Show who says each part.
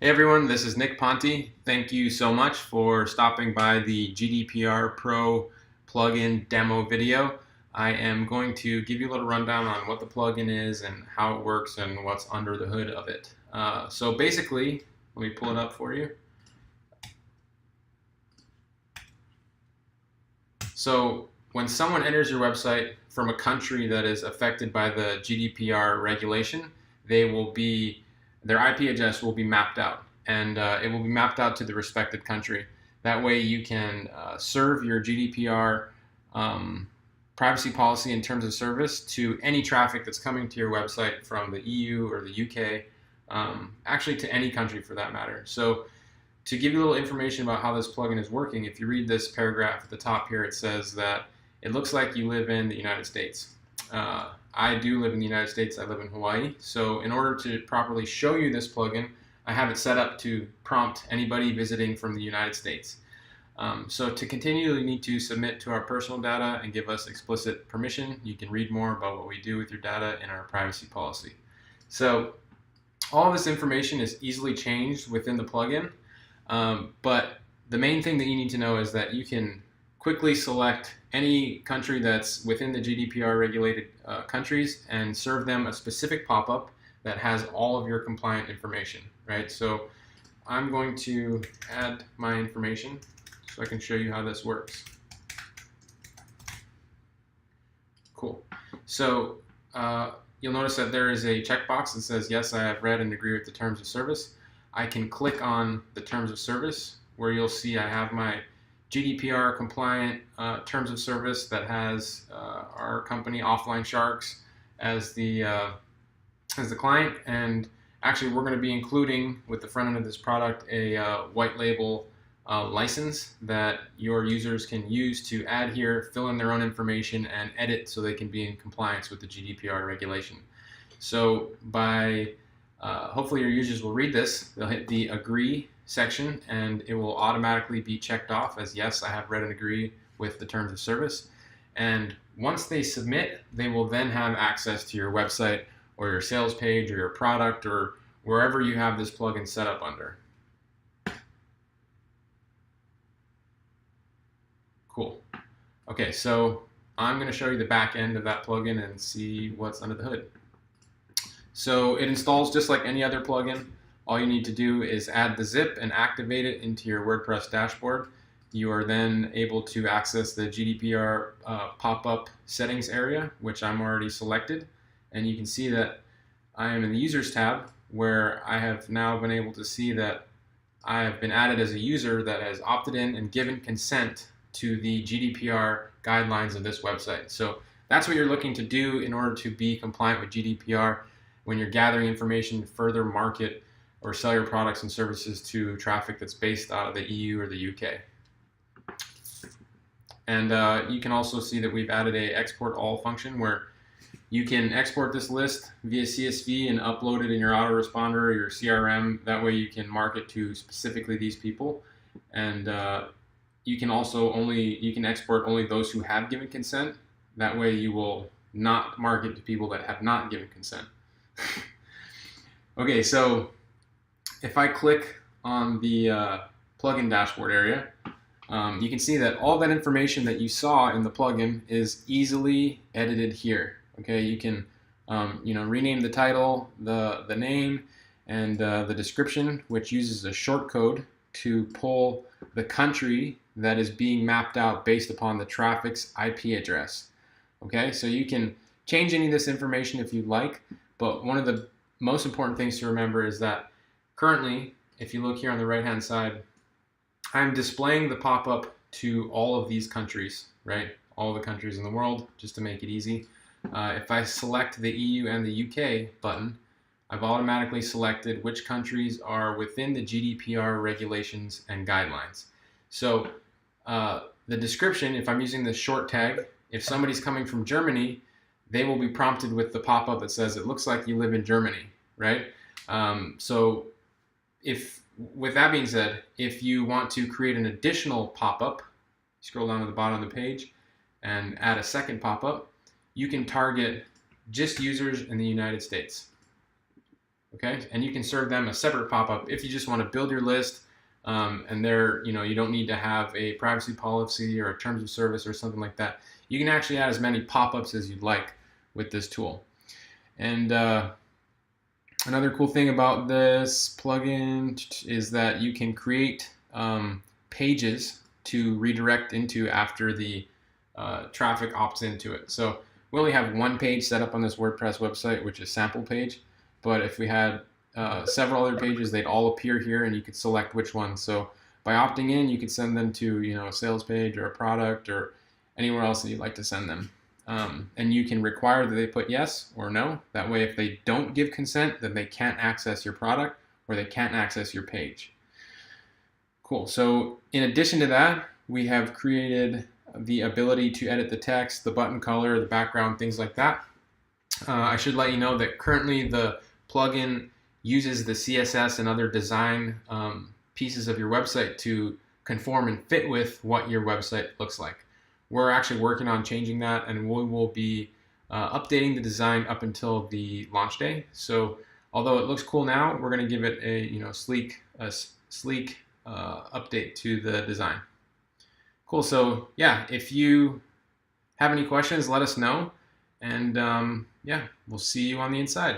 Speaker 1: Hey everyone, this is Nick Ponte. Thank you so much for stopping by the GDPR Pro plugin demo video. I am going to give you a little rundown on what the plugin is and how it works and what's under the hood of it. So basically, let me pull it up for you. So when someone enters your website from a country that is affected by the GDPR regulation, their IP address will be mapped out, and it will be mapped out to the respected country. That way, you can serve your GDPR privacy policy and terms of service to any traffic that's coming to your website from the EU or the UK, actually to any country for that matter. So to give you a little information about how this plugin is working, if you read this paragraph at the top here, it says that it looks like you live in the United States. I do live in the United States. I live in Hawaii. So in order to properly show you this plugin, I have it set up to prompt anybody visiting from the United States. So to continue, you need to submit to our personal data and give us explicit permission. You can read more about what we do with your data in our privacy policy. So all of this information is easily changed within the plugin. But the main thing that you need to know is that you can quickly select any country that's within the GDPR regulated countries and serve them a specific pop-up that has all of your compliant information, right? So I'm going to add my information so I can show you how this works. Cool. So you'll notice that there is a checkbox that says, yes, I have read and agree with the terms of service. I can click on the terms of service where you'll see I have my GDPR compliant terms of service that has our company Offline Sharks as the client, and actually we're going to be including with the front end of this product a white label license that your users can use to add here, fill in their own information, and edit so they can be in compliance with the GDPR regulation. So by hopefully your users will read this, they'll hit the agree section and it will automatically be checked off as yes, I have read and agree with the terms of service. And once they submit, they will then have access to your website or your sales page or your product or wherever you have this plugin set up under. Cool. Okay, so I'm going to show you the back end of that plugin and see what's under the hood. So it installs just like any other plugin. All you need to do is add the zip and activate it into your WordPress dashboard. You are then able to access the GDPR pop-up settings area, which I'm already selected. And you can see that I am in the users tab where I have now been able to see that I have been added as a user that has opted in and given consent to the GDPR guidelines of this website. So that's what you're looking to do in order to be compliant with GDPR when you're gathering information to further market or sell your products and services to traffic that's based out of the EU or the UK. And you can also see that we've added a export all function where you can export this list via CSV and upload it in your autoresponder or your CRM. That way you can market to specifically these people. And you can also export only those who have given consent. That way you will not market to people that have not given consent. Okay, so if I click on the plugin dashboard area, you can see that all that information that you saw in the plugin is easily edited here. Okay, you can rename the title, the name, and the description, which uses a short code to pull the country that is being mapped out based upon the traffic's IP address. Okay, so you can change any of this information if you'd like, but one of the most important things to remember is that currently, if you look here on the right-hand side, I'm displaying the pop-up to all of these countries, right? All the countries in the world, just to make it easy. If I select the EU and the UK button, I've automatically selected which countries are within the GDPR regulations and guidelines. So the description, if I'm using the short tag, if somebody's coming from Germany, they will be prompted with the pop-up that says, it looks like you live in Germany, right? So with that being said, if you want to create an additional pop-up, scroll down to the bottom of the page and add a second pop-up, you can target just users in the United States. Okay, and you can serve them a separate pop-up if you just want to build your list, and you don't need to have a privacy policy or a terms of service or something like that. You can actually add as many pop-ups as you'd like with this tool. And another cool thing about this plugin is that you can create pages to redirect into after the traffic opts into it. So we only have one page set up on this WordPress website, which is sample page. But if we had several other pages, they'd all appear here, and you could select which one. So by opting in, you could send them to a sales page or a product or anywhere else that you'd like to send them. And you can require that they put yes or no. That way, if they don't give consent, then they can't access your product or they can't access your page. Cool. So in addition to that, we have created the ability to edit the text, the button color, the background, things like that. I should let you know that currently the plugin uses the CSS and other design pieces of your website to conform and fit with what your website looks like. We're actually working on changing that, and we will be updating the design up until the launch day. So although it looks cool now, we're going to give it a sleek update to the design. Cool. So yeah, if you have any questions, let us know, and yeah, we'll see you on the inside.